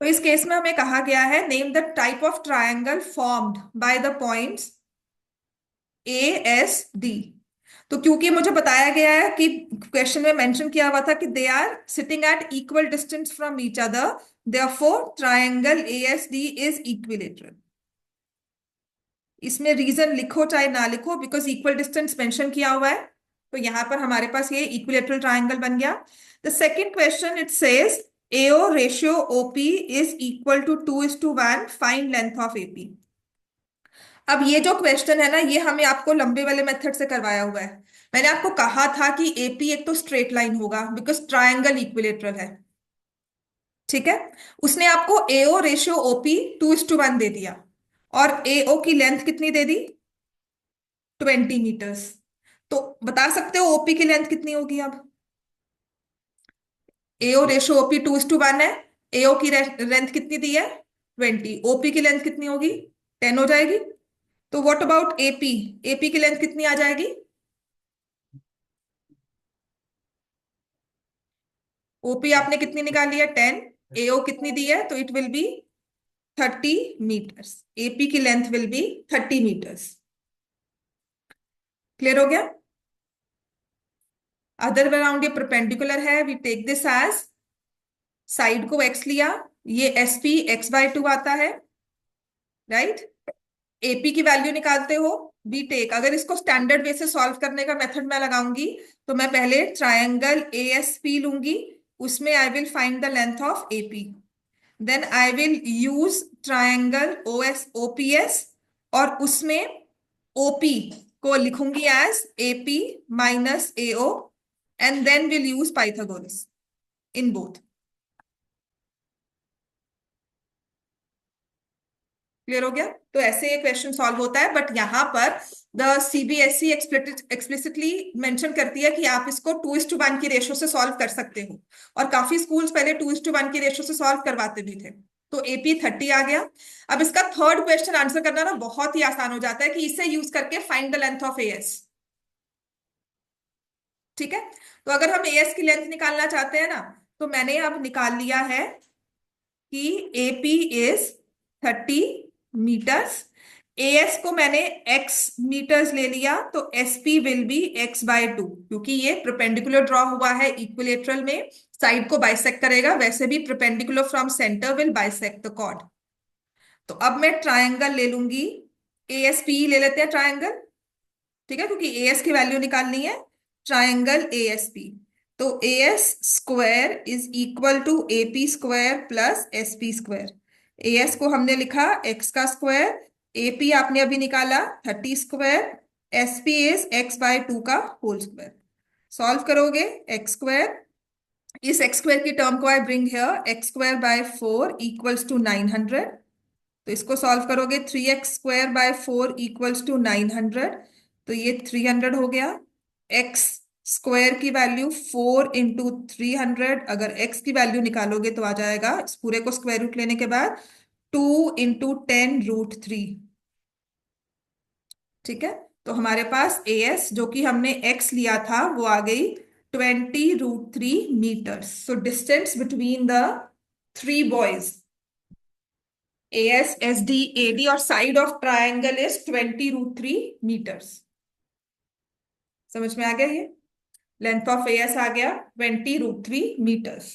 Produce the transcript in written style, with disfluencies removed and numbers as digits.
तो इस केस में हमें कहा गया है name the type of triangle formed by the points A S D. तो क्योंकि मुझे बताया गया है कि क्वेश्चन में मेंशन किया हुआ था कि they are sitting at equal distance from each other, therefore triangle A S D is equilateral. इसमें रीजन लिखो चाहे ना लिखो, बिकॉज इक्वल डिस्टेंस मेंशन किया हुआ है, तो यहां पर हमारे पास ये इक्विलेटरल ट्रायंगल बन गया। The second question it says AO ratio OP is equal to 2:1, find length of AP. अब ये जो क्वेश्चन है ना, ये हमें आपको लंबे वाले मेथड से करवाया हुआ है। मैंने आपको कहा था कि एपी एक तो स्ट्रेट लाइन होगा बिकॉज ट्रायंगल इक्विलेटरल है। ठीक है। उसने आपको एओ रेशियो ओपी 2:1 दे दिया, और एओ की लेंथ कितनी दे दी? 20 मीटर्स। तो बता सकते हो ओपी की लेंथ कितनी होगी अब? एओ रेशो ओपी 2:1 है। एओ की लेंथ कितनी दी है? 20। ओपी की लेंथ कितनी होगी? 10 हो जाएगी। तो व्हाट अबाउट एपी? एपी की लेंथ कितनी आ जाएगी? ओपी आपने कितनी निकाली है? 10। एओ कितनी दी है? तो it will be 30 metres. AP की length will be 30 metres. Clear हो गया? अदर वे अराउंड ये परपेंडिकुलर है, we take this edge side को एक्स लिया, ये एसपी x/2 आता है, राइट। एपी की वैल्यू निकालते हो, बी टेक। अगर इसको स्टैंडर्ड वे से सॉल्व करने का मेथड मैं लगाऊंगी, तो मैं पहले ट्रायंगल ए एस पी लूंगी, उसमें I will find the length of AP. Then I will use triangle O S OPS, और उसमें ओपी को लिखूंगी as AP minus AO, and then will use Pythagoras in both. Clear हो गया? तो ऐसे ये क्वेश्चन सॉल्व होता है, बट यहां पर द सीबीएसई एक्सप्लिसिटली मेंशन करती है कि आप इसको 2:1 की रेशो से सॉल्व कर सकते हो, और काफी स्कूल्स पहले 2:1 की रेशो से सॉल्व करवाते भी थे। तो एपी 30 आ गया। अब इसका थर्ड क्वेश्चन आंसर करना ना बहुत ही आसान हो जाता है कि इसे यूज करके find the length of as. ठीक है। तो अगर हम एएस की लेंथ निकालना चाहते हैं ना, तो मैंने अब निकाल लिया है कि एपी इज 30 मीटर्स। एएस को मैंने एक्स मीटर्स ले लिया, तो एसपी विल बी x/2, क्योंकि ये परपेंडिकुलर ड्रॉ हुआ है इक्विलेटरल में, साइड को बाइसेक्ट करेगा, वैसे भी perpendicular from centre will bisect the chord. तो अब मैं ट्रायंगल ले लूंगी, एएसपी ले लेते हैं ट्रायंगल। ठीक है, क्योंकि एएस की वैल्यू निकालनी है। ट्रायंगल एएसपी, तो AS square is equal to AP square plus SP square. AS को हमने लिखा एक्स का स्क्वायर, एपी आपने अभी निकाला 30 स्क्वायर, एसपी इज x/2 का होल स्क्वायर। सॉल्व करोगे एक्स स्क्वायर, इस एक्स स्क्वायर की टर्म को I bring here, x² by 4 equals to 900। तो इसको सॉल्व करोगे, 3x² by 4 इक्वल्स टू 900, तो ये 300 हो गया। एक्स स्क्वायर की वैल्यू 4 × 300, अगर एक्स की वैल्यू निकालोगे तो आ जाएगा इस पूरे को स्क्वायर रूट लेने के बाद 2 × 10√3। ठीक है। तो हमारे पास एएस जो कि हमने एक्स लिया था वो आ गई 20√3 metres. So distance between the three boys AS S D A D और side of triangle is 20√3 metres. समझ में आ गया? ये लेंथ ऑफ एएस आ गया 20√3 मीटर्स।